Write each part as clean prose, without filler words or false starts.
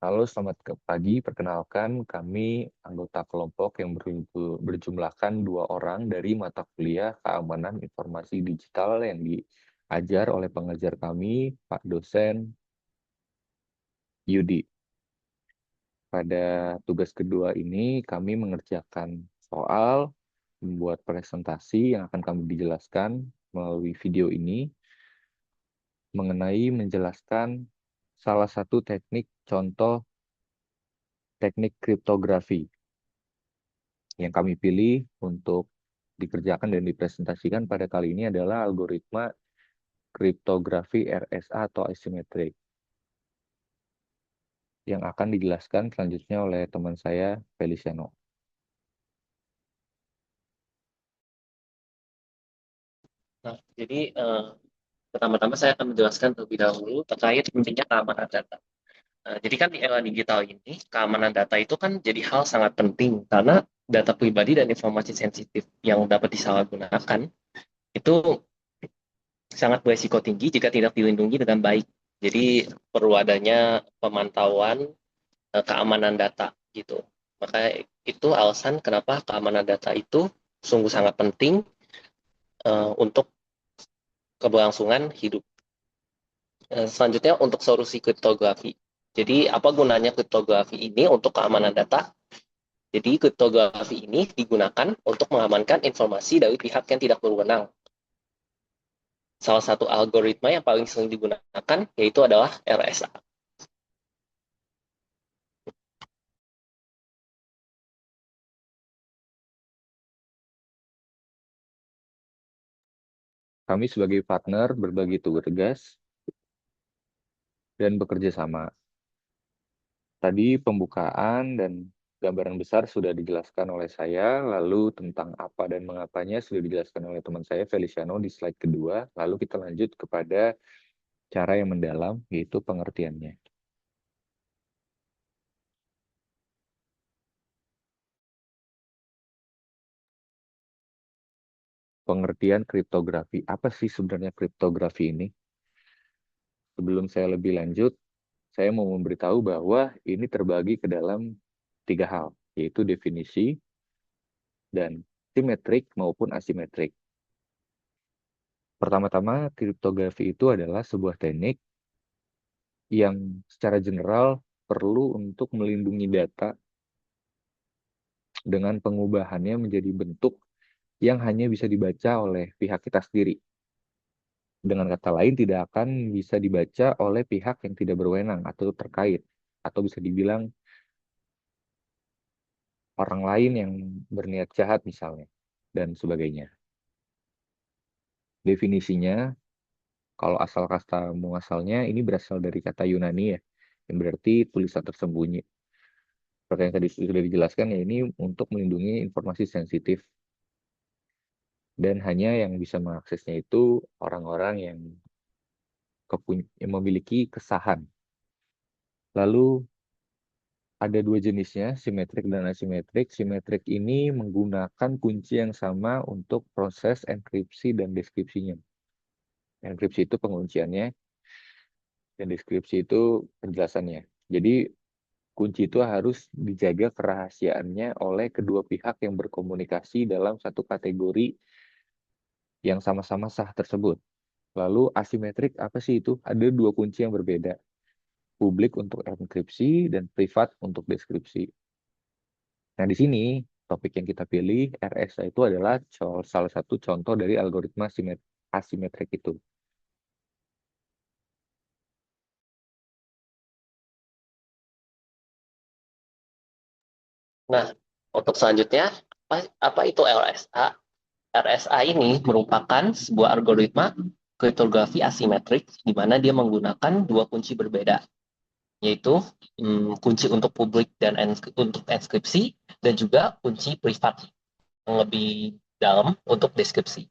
Halo, selamat pagi. Perkenalkan, kami anggota kelompok yang berjumlahkan 2 orang dari mata kuliah Keamanan Informasi Digital yang diajar oleh pengajar kami, Pak dosen Yudi. Pada tugas kedua ini, kami mengerjakan soal, membuat presentasi yang akan kami dijelaskan melalui video ini mengenai menjelaskan salah satu teknik contoh teknik kriptografi yang kami pilih untuk dikerjakan dan dipresentasikan pada kali ini adalah algoritma kriptografi RSA atau asymmetric yang akan dijelaskan selanjutnya oleh teman saya, Feliciano. Nah, jadi pertama-tama saya akan menjelaskan terlebih dahulu terkait pentingnya keamanan data. Jadi kan di era digital ini, keamanan data itu kan jadi hal sangat penting karena data pribadi dan informasi sensitif yang dapat disalahgunakan itu sangat berisiko tinggi jika tidak dilindungi dengan baik. Jadi perlu adanya pemantauan keamanan data gitu. Maka itu alasan kenapa keamanan data itu sungguh sangat penting untuk keberlangsungan hidup. Selanjutnya untuk solusi kriptografi. Jadi apa gunanya kriptografi ini untuk keamanan data? Jadi kriptografi ini digunakan untuk mengamankan informasi dari pihak yang tidak berwenang. Salah satu algoritma yang paling sering digunakan yaitu adalah RSA. Kami sebagai partner berbagi tugas dan bekerja sama. Tadi pembukaan dan gambaran besar sudah dijelaskan oleh saya, lalu tentang apa dan mengapanya sudah dijelaskan oleh teman saya, Feliciano, di slide kedua. Lalu kita lanjut kepada cara yang mendalam, yaitu pengertiannya. Pengertian kriptografi. Apa sih sebenarnya kriptografi ini? Sebelum saya lebih lanjut, saya mau memberitahu bahwa ini terbagi ke dalam 3 hal, yaitu definisi dan simetrik maupun asimetrik. Pertama-tama, kriptografi itu adalah sebuah teknik yang secara general perlu untuk melindungi data dengan pengubahannya menjadi bentuk yang hanya bisa dibaca oleh pihak kita sendiri. Dengan kata lain, tidak akan bisa dibaca oleh pihak yang tidak berwenang atau terkait, atau bisa dibilang orang lain yang berniat jahat misalnya, dan sebagainya. Definisinya, kalau asal kata muasalnya, ini berasal dari kata Yunani ya, yang berarti tulisan tersembunyi. Seperti yang tadi sudah dijelaskan, ya ini untuk melindungi informasi sensitif. Dan hanya yang bisa mengaksesnya itu orang-orang yang memiliki kesahan. Lalu ada 2 jenisnya, simetrik dan asimetrik. Simetrik ini menggunakan kunci yang sama untuk proses enkripsi dan deskripsinya. Enkripsi itu pengunciannya, dan deskripsi itu penjelasannya. Jadi kunci itu harus dijaga kerahasiaannya oleh kedua pihak yang berkomunikasi dalam satu kategori yang sama-sama sah tersebut. Lalu asimetrik apa sih itu? Ada 2 kunci yang berbeda. Publik untuk enkripsi dan privat untuk deskripsi. Nah, di sini topik yang kita pilih, RSA itu adalah salah satu contoh dari algoritma asimetrik itu. Nah, untuk selanjutnya, apa itu RSA? RSA ini merupakan sebuah algoritma kriptografi asimetrik di mana dia menggunakan dua kunci berbeda, yaitu kunci untuk publik dan untuk inskripsi dan juga kunci privat yang lebih dalam untuk deskripsi.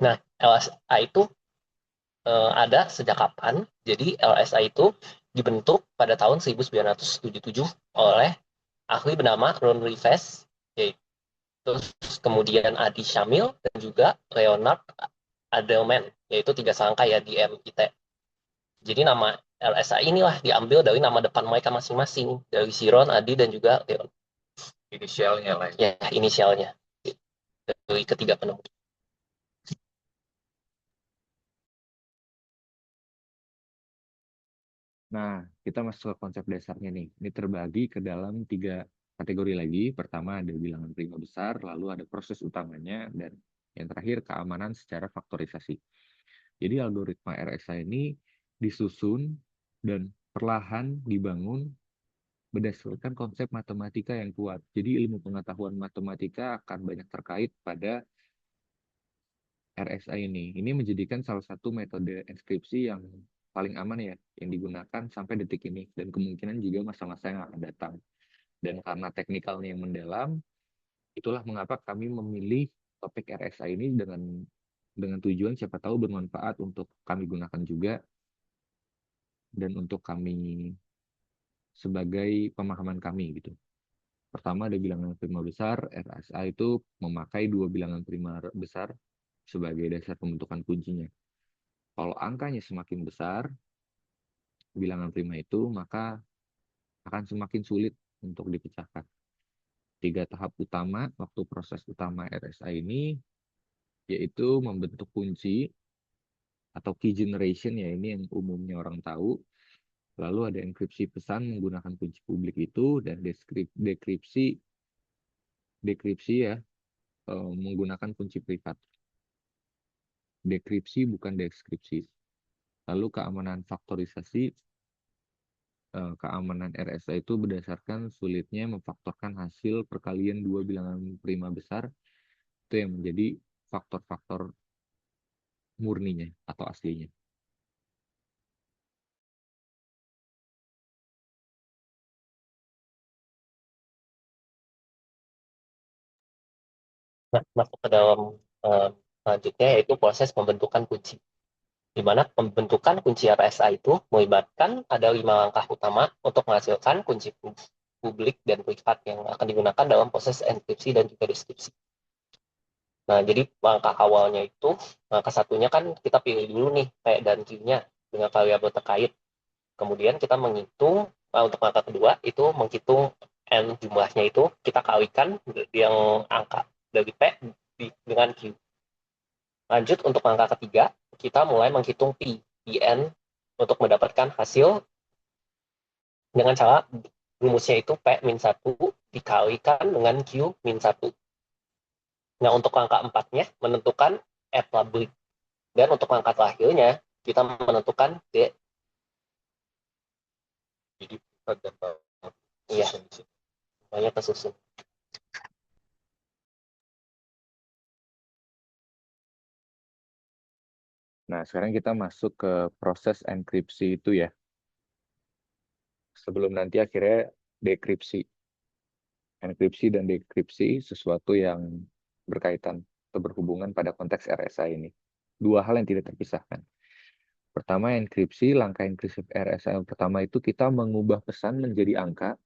Nah, LSA itu ada sejak kapan? Jadi LSA itu dibentuk pada tahun 1977 oleh ahli bernama Ron Rivest, yaitu kemudian Adi Syamil dan juga Leonard Adelman, yaitu 3 angka ya di MIT. Jadi nama RSA inilah diambil dari nama depan mereka masing-masing, dari Siron, Adi, dan juga Leon. Inisialnya lah. Ya, inisialnya dari ketiga penemu. Nah, kita masuk ke konsep dasarnya nih. Ini terbagi ke dalam 3 kategori lagi. Pertama ada bilangan prima besar, lalu ada proses utamanya, dan yang terakhir keamanan secara faktorisasi. Jadi algoritma RSA ini disusun dan perlahan dibangun berdasarkan konsep matematika yang kuat. Jadi ilmu pengetahuan matematika akan banyak terkait pada RSA ini. Ini menjadikan salah satu metode enskripsi yang paling aman ya, yang digunakan sampai detik ini, dan kemungkinan juga masa-masa yang akan datang. Dan karena teknikalnya yang mendalam, itulah mengapa kami memilih topik RSA ini dengan tujuan siapa tahu bermanfaat untuk kami gunakan juga, dan untuk kami sebagai pemahaman kami gitu. Pertama ada bilangan prima besar, RSA itu memakai 2 bilangan prima besar sebagai dasar pembentukan kuncinya. Kalau angkanya semakin besar, bilangan prima itu, maka akan semakin sulit untuk dipecahkan. 3 tahap utama waktu proses utama RSA ini, yaitu membentuk kunci atau key generation ya, ini yang umumnya orang tahu. Lalu ada enkripsi pesan menggunakan kunci publik itu, dan dekripsi ya, menggunakan kunci privat. Dekripsi bukan deskripsi. Lalu keamanan faktorisasi, keamanan RSA itu berdasarkan sulitnya memfaktorkan hasil perkalian 2 bilangan prima besar, itu yang menjadi faktor-faktor murninya atau aslinya. Nah, masuk ke dalam selanjutnya yaitu proses pembentukan kunci. Di mana pembentukan kunci RSA itu melibatkan ada 5 langkah utama untuk menghasilkan kunci publik dan privat yang akan digunakan dalam proses enkripsi dan juga deskripsi. Nah, jadi langkah awalnya itu, langkah satunya kan kita pilih dulu nih P dan Q-nya dengan variabel terkait. Kemudian kita menghitung, untuk langkah kedua itu menghitung N jumlahnya itu, kita kalikan yang angka dari P dengan Q. Lanjut untuk langkah ketiga, kita mulai menghitung P, Pn, untuk mendapatkan hasil dengan cara rumusnya itu P min 1 dikalikan dengan Q min 1. Nah, untuk langkah empatnya menentukan F public. Dan untuk langkah terakhirnya, kita menentukan D. Jadi privat dan public. Iya, semuanya kesusun. Nah, sekarang kita masuk ke proses enkripsi itu ya. Sebelum nanti akhirnya dekripsi. Enkripsi dan dekripsi sesuatu yang berkaitan atau berhubungan pada konteks RSA ini. 2 hal yang tidak terpisahkan. Pertama, enkripsi, langkah enkripsi RSA yang pertama itu kita mengubah pesan menjadi angka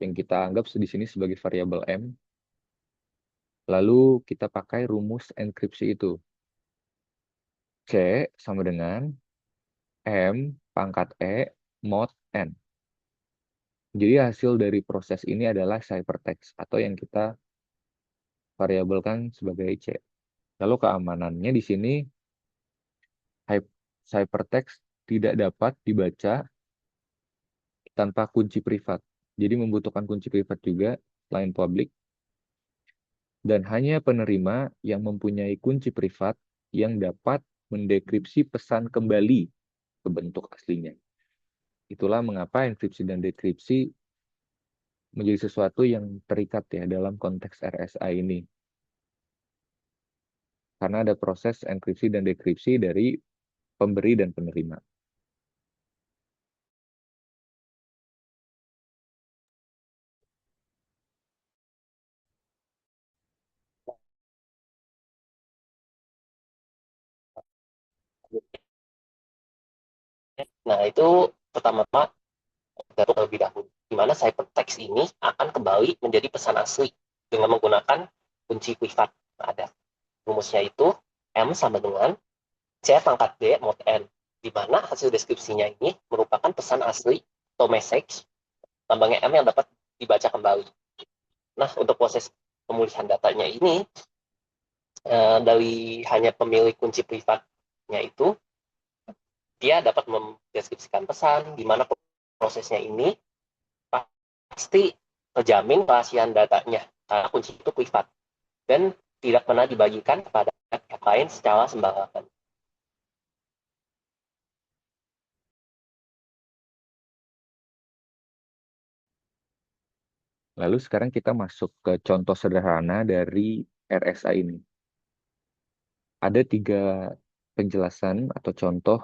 yang kita anggap di sini sebagai variabel M. Lalu kita pakai rumus enkripsi itu. C sama dengan M pangkat E mod N. Jadi hasil dari proses ini adalah ciphertext atau yang kita variabelkan sebagai C. Lalu keamanannya di sini ciphertext tidak dapat dibaca tanpa kunci privat. Jadi membutuhkan kunci privat juga selain public, dan hanya penerima yang mempunyai kunci privat yang dapat mendekripsi pesan kembali ke bentuk aslinya. Itulah mengapa enkripsi dan dekripsi menjadi sesuatu yang terikat ya dalam konteks RSA ini. Karena ada proses enkripsi dan dekripsi dari pemberi dan penerima. Nah, itu pertama-tama terlebih dahulu. Di mana ciphertext ini akan kembali menjadi pesan asli dengan menggunakan kunci privat. Nah, ada rumusnya itu M sama dengan C pangkat D mod N. di mana hasil deskripsinya ini merupakan pesan asli atau message lambangnya M yang dapat dibaca kembali. Nah, untuk proses pemulihan datanya ini, dari hanya pemilik kunci privatnya itu, dia dapat mendeskripsikan pesan, di mana prosesnya ini pasti terjamin rahasiaan datanya, karena kunci itu privat, dan tidak pernah dibagikan kepada pihak lain secara sembarangan. Lalu sekarang kita masuk ke contoh sederhana dari RSA ini. Ada 3 penjelasan atau contoh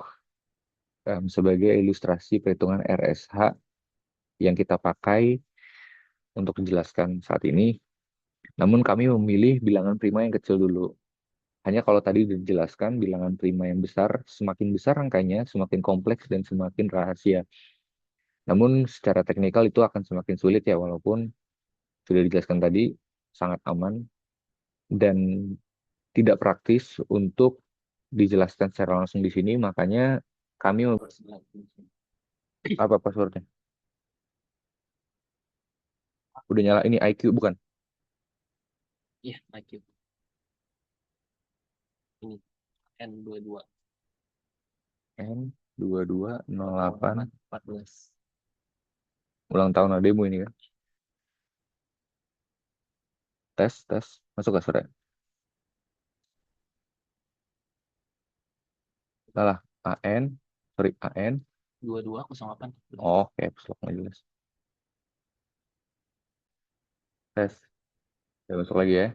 sebagai ilustrasi perhitungan RSH yang kita pakai untuk menjelaskan saat ini. Namun kami memilih bilangan prima yang kecil dulu. Hanya kalau tadi dijelaskan bilangan prima yang besar, semakin besar angkanya, semakin kompleks dan semakin rahasia. Namun secara teknikal itu akan semakin sulit ya, walaupun sudah dijelaskan tadi sangat aman dan tidak praktis untuk dijelaskan secara langsung di sini, makanya kami apa passwordnya? Udah nyala ini IQ bukan? Iya, IQ. Ini N22. N2208 14. ulang tahun ademu ini kan? Tes masuk ke surat. Salah AN 2208. oh caps lock nggak jelas. Tes ya, masuk lagi ya.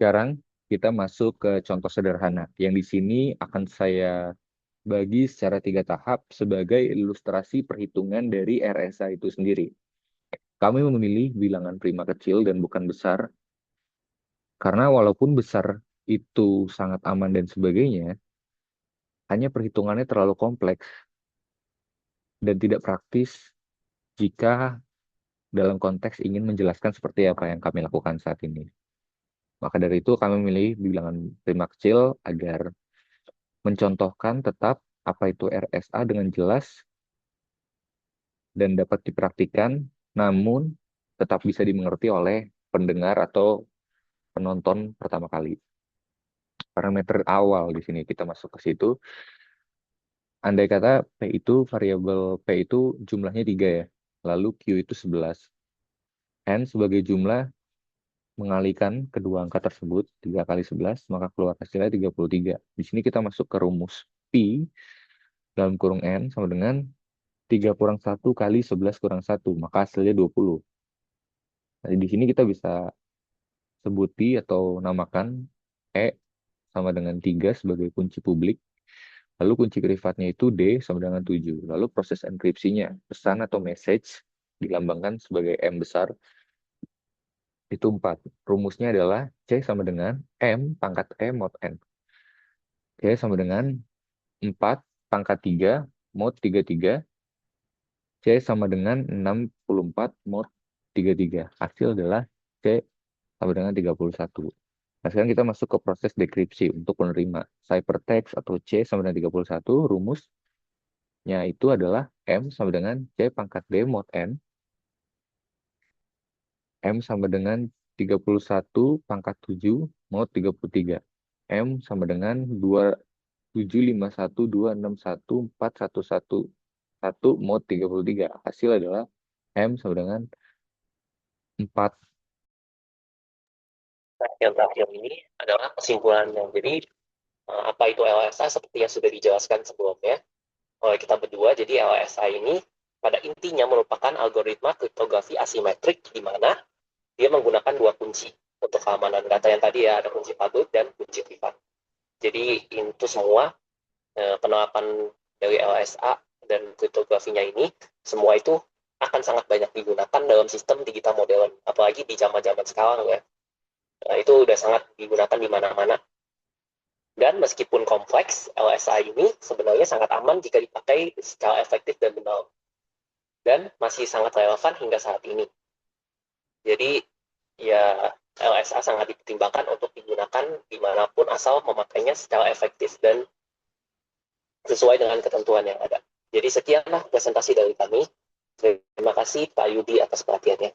Sekarang kita masuk ke contoh sederhana yang di sini akan saya bagi secara 3 tahap sebagai ilustrasi perhitungan dari RSA itu sendiri. Kami memilih bilangan prima kecil dan bukan besar karena walaupun besar itu sangat aman dan sebagainya, hanya perhitungannya terlalu kompleks dan tidak praktis jika dalam konteks ingin menjelaskan seperti apa yang kami lakukan saat ini. Maka dari itu kami memilih bilangan prima kecil agar mencontohkan tetap apa itu RSA dengan jelas dan dapat dipraktikkan, namun tetap bisa dimengerti oleh pendengar atau penonton pertama kali. Parameter awal di sini kita masuk ke situ. Andai kata P itu variabel P itu jumlahnya 3 ya, lalu Q itu 11. N sebagai jumlah mengalikan kedua angka tersebut 3 kali 11, maka keluar hasilnya 33. Di sini kita masuk ke rumus P dalam kurung N sama dengan 3 kurang 1 kali 11 kurang 1, maka hasilnya 20. Nah, di sini kita bisa sebuti atau namakan E sama dengan 3 sebagai kunci publik. Lalu kunci privatnya itu D sama dengan 7. Lalu proses enkripsinya, pesan atau message dilambangkan sebagai M besar, itu 4. Rumusnya adalah C sama dengan M pangkat E mod N. C sama dengan 4 pangkat 3 mod 33. C sama dengan 64 mod 33. Hasil adalah C sama dengan 31. Nah, sekarang kita masuk ke proses dekripsi untuk penerima. Ciphertext atau C sama dengan 31, rumusnya itu adalah M sama dengan C pangkat D mod N. M sama dengan 31 pangkat 7 mod 33. M sama dengan 27512614111 mod 33. Hasil adalah M sama dengan 4. Nah, yang terakhir ini adalah kesimpulannya. Jadi, apa itu LSA seperti yang sudah dijelaskan sebelumnya oleh kita berdua. Jadi, LSA ini pada intinya merupakan algoritma kriptografi asimetrik di mana dia menggunakan 2 kunci untuk keamanan data yang tadi ya, ada kunci public dan kunci privat. Jadi, itu semua penerapan dari LSA dan kriptografinya ini, semua itu akan sangat banyak digunakan dalam sistem digital modern, apalagi di zaman-zaman sekarang ya. Itu udah sangat digunakan di mana-mana. Dan meskipun kompleks, LSA ini sebenarnya sangat aman jika dipakai secara efektif dan benar. Dan masih sangat relevan hingga saat ini. Jadi, ya LSA sangat dipertimbangkan untuk digunakan dimanapun asal memakainya secara efektif dan sesuai dengan ketentuan yang ada. Jadi sekianlah presentasi dari kami. Terima kasih Pak Yudi atas perhatiannya.